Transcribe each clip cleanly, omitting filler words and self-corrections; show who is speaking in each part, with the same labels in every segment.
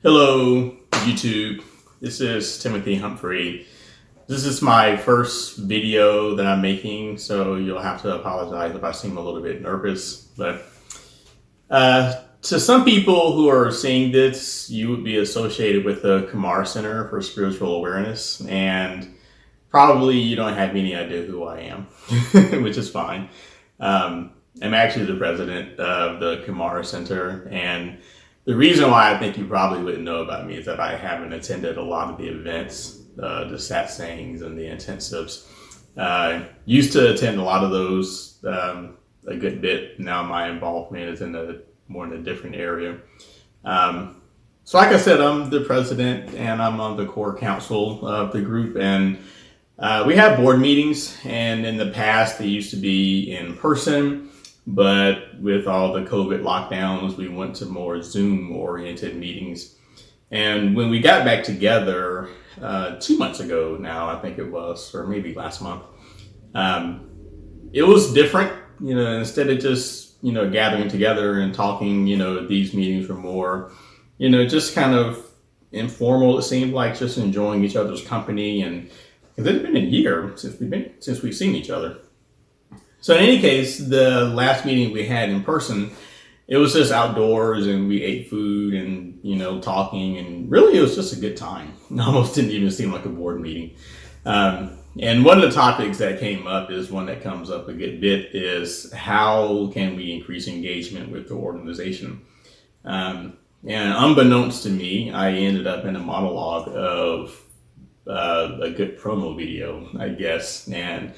Speaker 1: Hello, YouTube. This is Timothy Humphrey. This is my first video that I'm making, so you'll have to apologize if I seem a little bit nervous. But to some people who are seeing this, you would be associated with the Kumara Center for Spiritual Awareness, and probably you don't have any idea who I am, which is fine. I'm actually the president of the Kumara Center, and the reason why I think you probably wouldn't know about me is that I haven't attended a lot of the events, the satsangs and the intensives. Used to attend a lot of those a good bit. Now my involvement is more in a different area. So like I said, I'm the president and I'm on the core council of the group, and we have board meetings, and in the past they used to be in person. But with all the COVID lockdowns, we went to more Zoom-oriented meetings. And when we got back together 2 months ago now, I think it was, or maybe last month, it was different. Instead of just, gathering together and talking, these meetings were more, just kind of informal. It seemed like just enjoying each other's company. And it had been a year since we've seen each other. So in any case, the last meeting we had in person, it was just outdoors and we ate food and, talking, and really it was just a good time. It almost didn't even seem like a board meeting. And one of the topics that came up is one that comes up a good bit is how can we increase engagement with the organization? And unbeknownst to me, I ended up in a monologue of a good promo video, I guess. And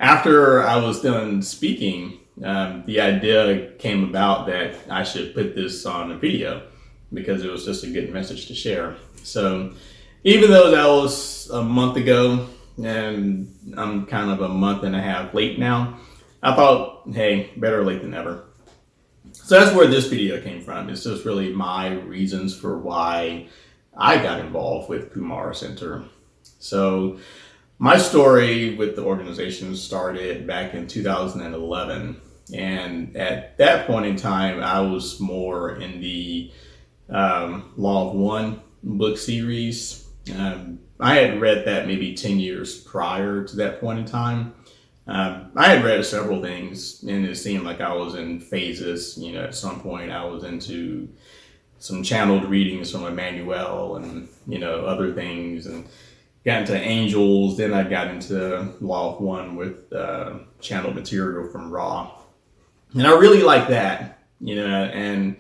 Speaker 1: after I was done speaking, the idea came about that I should put this on a video because it was just a good message to share. So even though that was a month ago and I'm kind of a month and a half late now, I thought, hey, better late than never. So that's where this video came from. It's just really my reasons for why I got involved with Kumara Center. So my story with the organization started back in 2011. And at that point in time, I was more in the Law of One book series. I had read that maybe 10 years prior to that point in time. I had read several things, and it seemed like I was in phases. At some point I was into some channeled readings from Emmanuel and, other things, and got into angels. Then I got into Law of One with channeled material from Ra. And I really liked that, and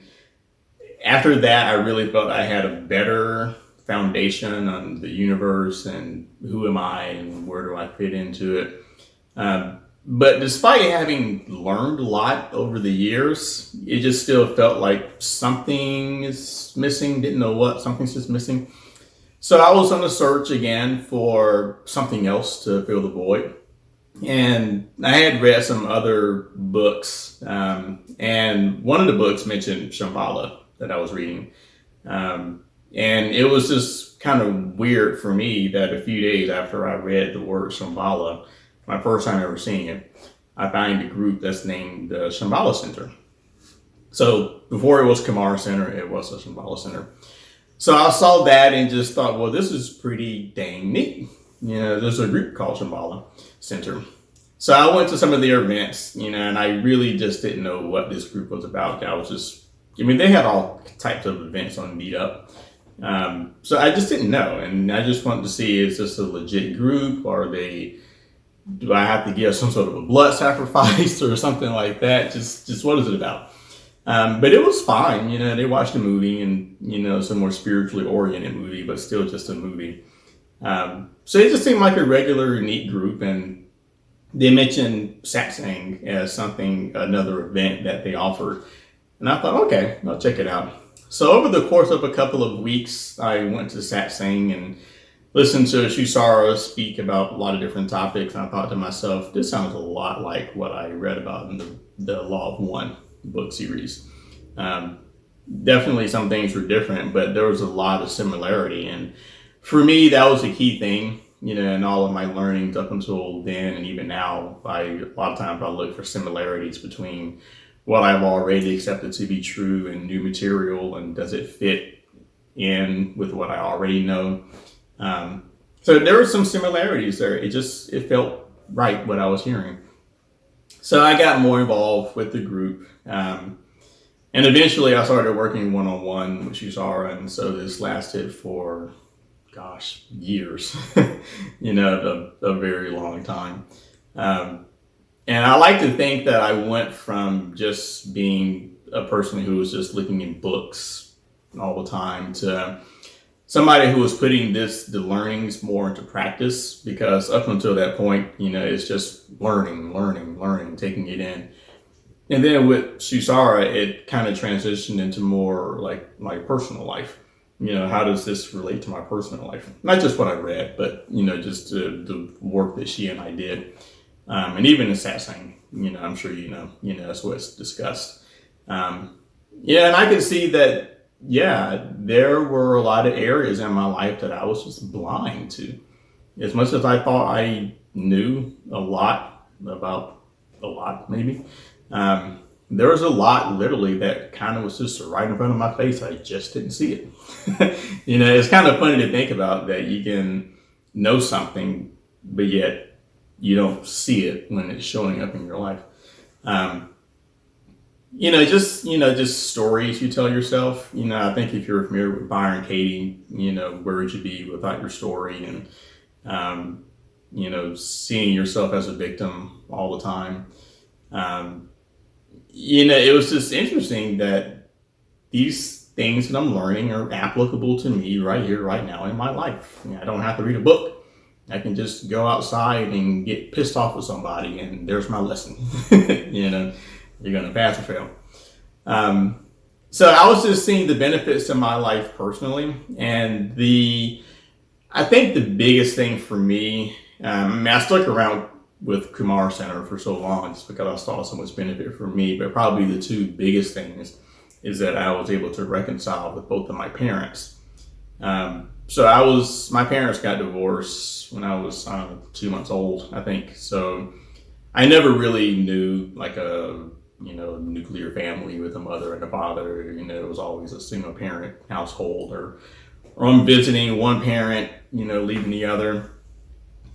Speaker 1: after that, I really felt I had a better foundation on the universe and who am I and where do I fit into it. But despite having learned a lot over the years, it just still felt like something is missing. Didn't know what, something's just missing. So I was on the search again for something else to fill the void. And I had read some other books. And one of the books mentioned Shambhala that I was reading. And it was just kind of weird for me that a few days after I read the word Shambhala, my first time ever seeing it, I found a group that's named the Shambhala Center. So before it was Kumara Center, it was the Shambhala Center. So I saw that and just thought, well, this is pretty dang neat. There's a group called Shambhala Center. So I went to some of their events, and I really just didn't know what this group was about. They had all types of events on Meetup. So I just didn't know. And I just wanted to see, is this a legit group? Do I have to give some sort of a blood sacrifice or something like that? Just what is it about? But it was fine. They watched a movie and, it's a more spiritually oriented movie, but still just a movie. So it just seemed like a regular, neat group. And they mentioned satsang as another event that they offered. And I thought, okay, I'll check it out. So over the course of a couple of weeks, I went to satsang and listened to Shusara speak about a lot of different topics. And I thought to myself, this sounds a lot like what I read about in the Law of One book series. Definitely some things were different, but there was a lot of similarity. And for me, that was a key thing, in all of my learnings up until then. And even now, a lot of times I look for similarities between what I've already accepted to be true and new material, and does it fit in with what I already know. So there were some similarities there. It felt right what I was hearing. So I got more involved with the group. And eventually I started working one-on-one with Shusara. And so this lasted for, years, a very long time. And I like to think that I went from just being a person who was just looking in books all the time to somebody who was putting the learnings more into practice, because up until that point, it's just learning, taking it in. And then with Shusara, it kind of transitioned into more like my personal life. How does this relate to my personal life? Not just what I read, but, just the work that she and I did. And even the satsang, I'm sure that's what's discussed. And I could see that, there were a lot of areas in my life that I was just blind to. As much as I thought I knew a lot about a lot, maybe, there was a lot literally that kind of was just right in front of my face. I just didn't see it. It's kind of funny to think about that you can know something, but yet you don't see it when it's showing up in your life. Just stories you tell yourself. I think if you're familiar with Byron Katie, where would you be without your story? And, seeing yourself as a victim all the time. It was just interesting that these things that I'm learning are applicable to me right here, right now in my life. I don't have to read a book. I can just go outside and get pissed off with somebody, and there's my lesson. You're going to pass or fail. So I was just seeing the benefits to my life personally. And I think the biggest thing for me, I stuck around with Kumara Center for so long just because I saw so much benefit for me. But probably the two biggest things is that I was able to reconcile with both of my parents. My parents got divorced when I was 2 months old, I think. So I never really knew like a nuclear family with a mother and a father. It was always a single parent household, or I'm visiting one parent, leaving the other.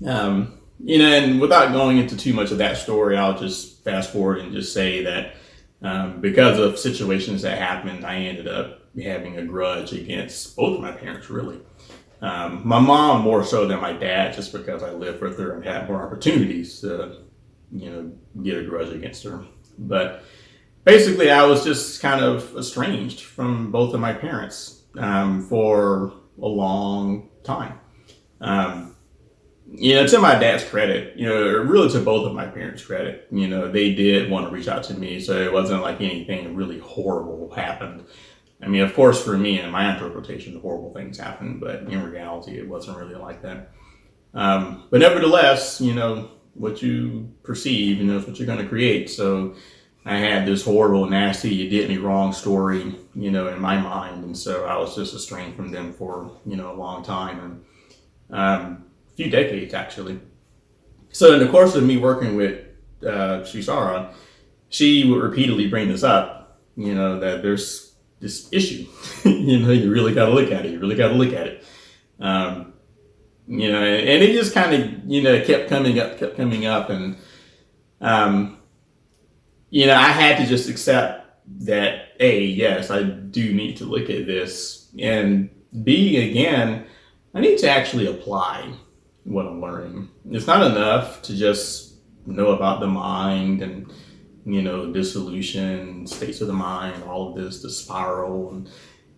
Speaker 1: And without going into too much of that story, I'll just fast forward and just say that because of situations that happened, I ended up having a grudge against both of my parents, really. My mom more so than my dad, just because I lived with her and had more opportunities to, get a grudge against her. But basically, I was just kind of estranged from both of my parents for a long time. To my dad's credit, really to both of my parents' credit, they did want to reach out to me. So it wasn't like anything really horrible happened. I mean, of course, for me and my interpretation, horrible things happened, but in reality, it wasn't really like that. But nevertheless, what you perceive, is what you're going to create. So I had this horrible, nasty, you did me wrong story, in my mind. And so I was just estranged from them for, a long time, and a few decades, actually. So in the course of me working with Shusara, she would repeatedly bring this up, that there's this issue, you really got to look at it. You really got to look at it. And it just kind of, kept coming up. And, I had to just accept that, A, yes, I do need to look at this. And B, again, I need to actually apply what I'm learning. It's not enough to just know about the mind and, dissolution, states of the mind, all of this, the spiral. And,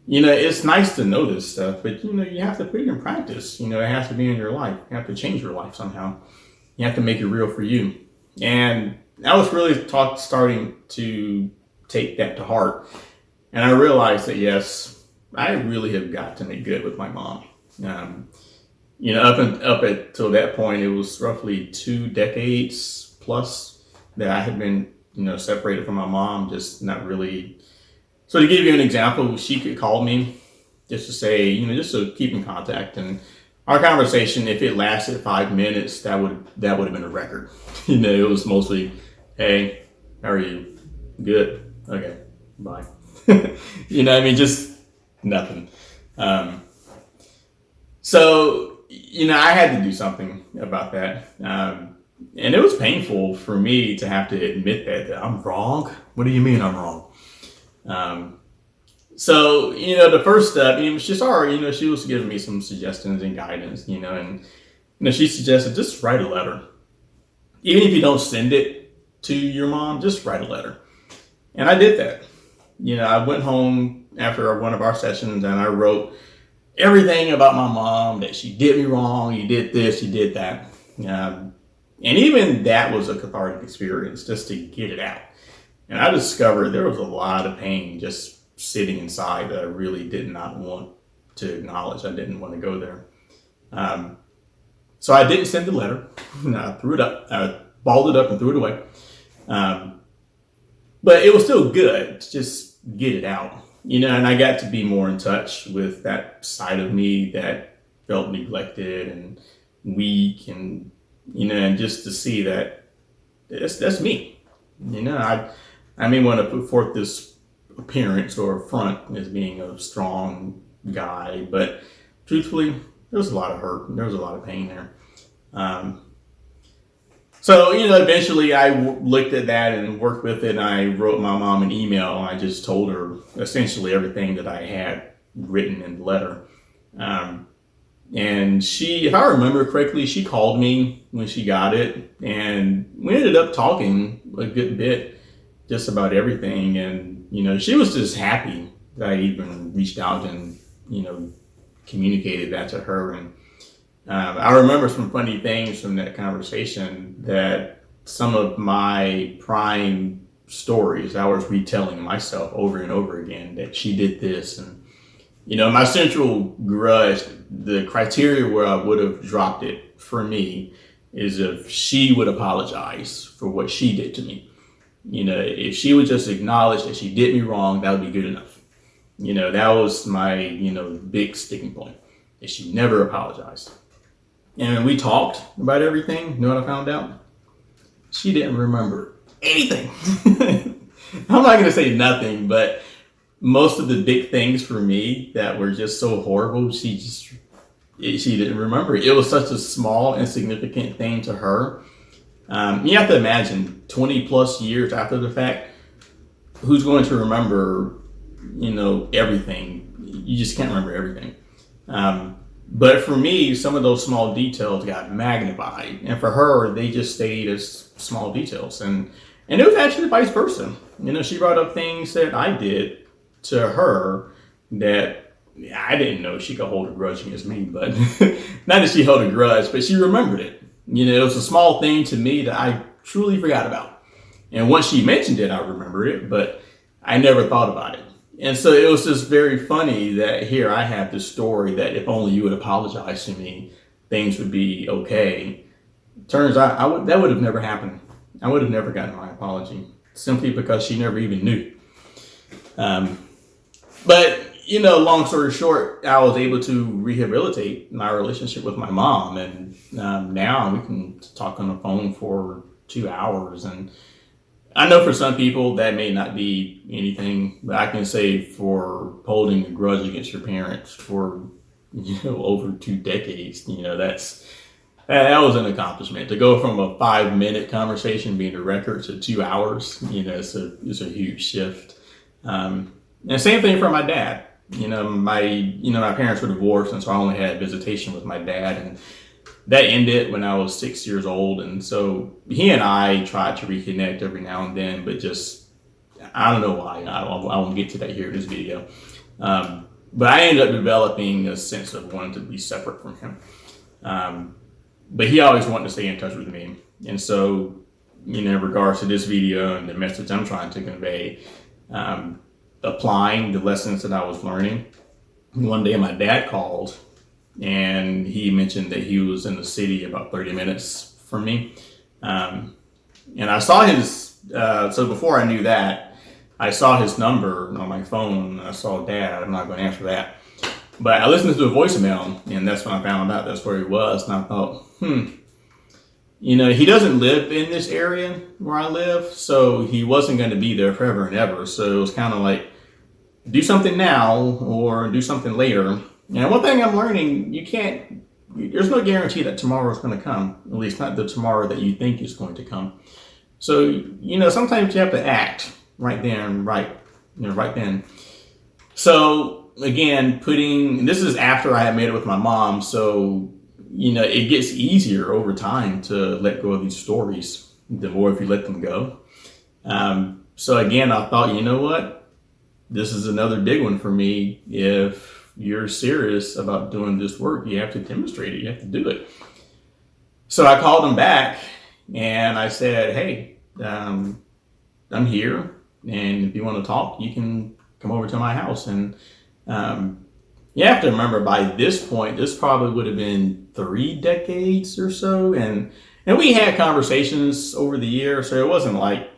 Speaker 1: it's nice to know this stuff, but, you have to put it in practice. It has to be in your life. You have to change your life somehow. You have to make it real for you. And I was really starting to take that to heart. And I realized that, yes, I really have got to make good with my mom. Up until that point, it was roughly 2 decades plus that I had been, separated from my mom, just not really. So to give you an example, she could call me just to say, just to keep in contact. And our conversation, if it lasted 5 minutes, that would have been a record. It was mostly, hey, how are you? Good. Okay, bye. Just nothing. So, I had to do something about that. And it was painful for me to have to admit that I'm wrong. What do you mean I'm wrong? So, the first step, she started, she was giving me some suggestions and guidance, and, she suggested just write a letter. Even if you don't send it to your mom, just write a letter. And I did that. I went home after one of our sessions and I wrote everything about my mom, that she did me wrong, you did this, you did that. And even that was a cathartic experience just to get it out. And I discovered there was a lot of pain just sitting inside that I really did not want to acknowledge. I didn't want to go there. So I didn't send the letter. I threw it up. I balled it up and threw it away. But it was still good to just get it out. And I got to be more in touch with that side of me that felt neglected and weak, and and just to see that that's me. I may want to put forth this appearance or front as being a strong guy, but truthfully, there was a lot of hurt. There was a lot of pain there. So, eventually I looked at that and worked with it, and I wrote my mom an email. I just told her essentially everything that I had written in the letter. And she, if I remember correctly, she called me when she got it, and we ended up talking a good bit just about everything. And, she was just happy that I even reached out and, communicated that to her. And I remember some funny things from that conversation, that some of my prime stories I was retelling myself over and over again, that she did this. And, my central grudge, the criteria where I would have dropped it for me is if she would apologize for what she did to me. If she would just acknowledge that she did me wrong, that would be good enough. That was my, big sticking point, that she never apologized. And we talked about everything. You know what I found out? She didn't remember anything. I'm not going to say nothing, but most of the big things for me that were just so horrible, she didn't remember. It was such a small, insignificant thing to her. You have to imagine 20 plus years after the fact, who's going to remember, everything? You just can't remember everything. But for me, some of those small details got magnified. And for her, they just stayed as small details. And it was actually vice versa. She brought up things that I did to her that I didn't know she could hold a grudge against me. But not that she held a grudge, but she remembered it. It was a small thing to me that I truly forgot about. And once she mentioned it, I remembered it, but I never thought about it. And so it was just very funny that here I have this story that if only you would apologize to me, things would be okay. Turns out that would have never happened. I would have never gotten my apology, simply because she never even knew. But, long story short, I was able to rehabilitate my relationship with my mom. And now we can talk on the phone for 2 hours. And I know for some people that may not be anything, but I can say for holding a grudge against your parents for, over 2 decades, that was an accomplishment. To go from a 5-minute conversation being a record to 2 hours, it's a huge shift. And same thing for my dad. My parents were divorced, and so I only had visitation with my dad, and that ended when I was 6 years old. And so he and I tried to reconnect every now and then, but just, I don't know why. I won't get to that here in this video. But I ended up developing a sense of wanting to be separate from him. But he always wanted to stay in touch with me. And so, in regards to this video and the message I'm trying to convey, applying the lessons that I was learning, one day my dad called, and he mentioned that he was in the city about 30 minutes from me. And I saw his, so before I knew that, I saw his number on my phone. I saw Dad. I'm not going to answer that. But I listened to the voicemail, and that's when I found out that's where he was. And I thought, he doesn't live in this area where I live, so he wasn't going to be there forever and ever. So it was kind of like, do something now or do something later. And one thing I'm learning, there's no guarantee that tomorrow is going to come, at least not the tomorrow that you think is going to come. So, sometimes you have to act right then, right then. So again, and this is after I had made it with my mom. So, it gets easier over time to let go of these stories, the more if you let them go. So again, I thought, you know what? This is another big one for me. If you're serious about doing this work, you have to demonstrate it. You have to do it. So I called him back and I said, hey, I'm here. And if you want to talk, you can come over to my house. And you have to remember, by this point, this probably would have been 3 decades or so. And we had conversations over the years. So it wasn't like,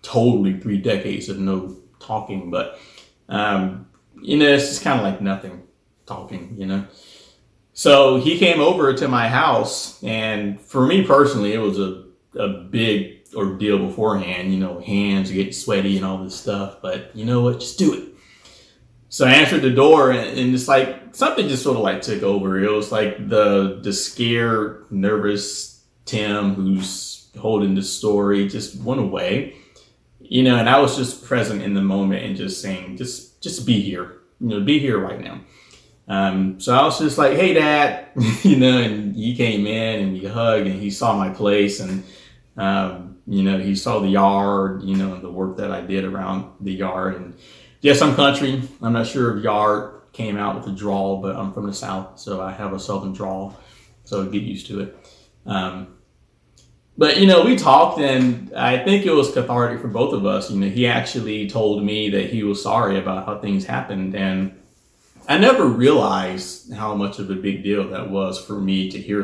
Speaker 1: totally 3 decades of no talking. But, it's just kind of like nothing talking, So he came over to my house. And for me personally, it was a big ordeal beforehand, hands get sweaty and all this stuff, but you know what, just do it. So I answered the door and it's like something just sort of like took over. It was like the scared, nervous Tim who's holding the story just went away, and I was just present in the moment and just saying, just be here, be here right now. So I was just like, hey Dad, and he came in and we hugged and he saw my place and he saw the yard, and the work that I did around the yard. And yes, I'm country. I'm not sure if yard came out with a drawl, but I'm from the South, so I have a Southern drawl, so get used to it. But, we talked and I think it was cathartic for both of us. He actually told me that he was sorry about how things happened. And I never realized how much of a big deal that was for me to hear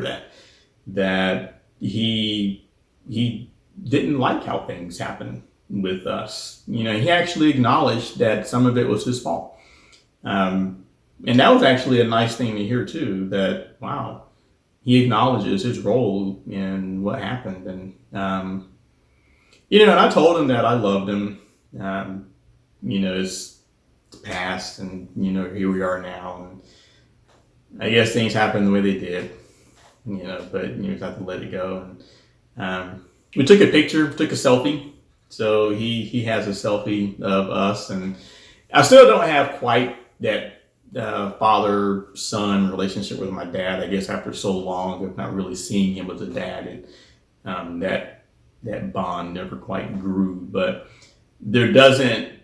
Speaker 1: that he didn't like how things happened with us. He actually acknowledged that some of it was his fault. And that was actually a nice thing to hear too, that, wow, he acknowledges his role in what happened. And, and I told him that I loved him. It's past and, here we are now. And I guess things happened the way they did, but you just have to let it go. And, we took a picture, took a selfie. So he has a selfie of us, and I still don't have quite that father-son relationship with my dad. I guess after so long of not really seeing him as a dad, and that bond never quite grew. But there doesn't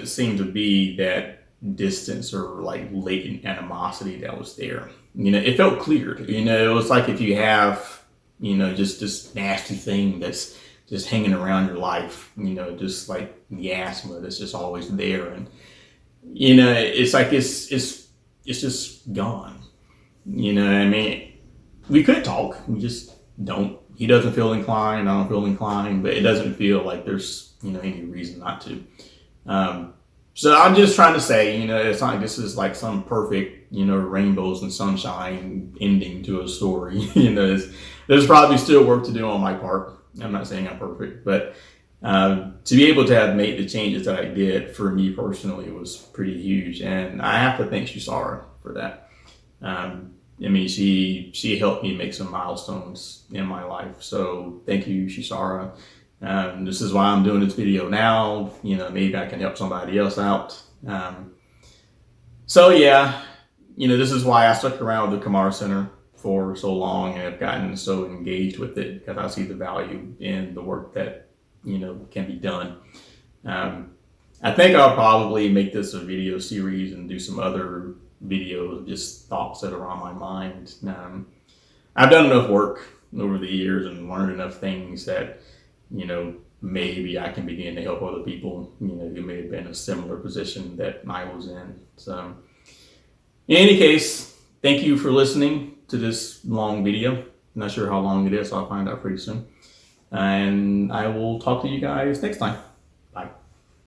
Speaker 1: seem to be that distance or like latent animosity that was there. It felt cleared. It was like if you have just this nasty thing that's just hanging around your life, just like the asthma that's just always there. And, it's like, it's just gone. We could talk, we just don't. He doesn't feel inclined, I don't feel inclined, but it doesn't feel like there's, any reason not to. So I'm just trying to say, it's not like this is like some perfect, rainbows and sunshine ending to a story. There's probably still work to do on my part. I'm not saying I'm perfect, but to be able to have made the changes that I did for me personally was pretty huge. And I have to thank Shisara for that. She helped me make some milestones in my life. So thank you, Shisara. This is why I'm doing this video now. Maybe I can help somebody else out. So yeah, this is why I stuck around with the Kumara Center for so long and have gotten so engaged with it, because I see the value in the work that, can be done. I think I'll probably make this a video series and do some other videos, just thoughts that are on my mind. I've done enough work over the years and learned enough things that, maybe I can begin to help other people, who may have been in a similar position that I was in. So in any case, thank you for listening to this long video. I'm not sure how long it is, so I'll find out pretty soon. And I will talk to you guys next time.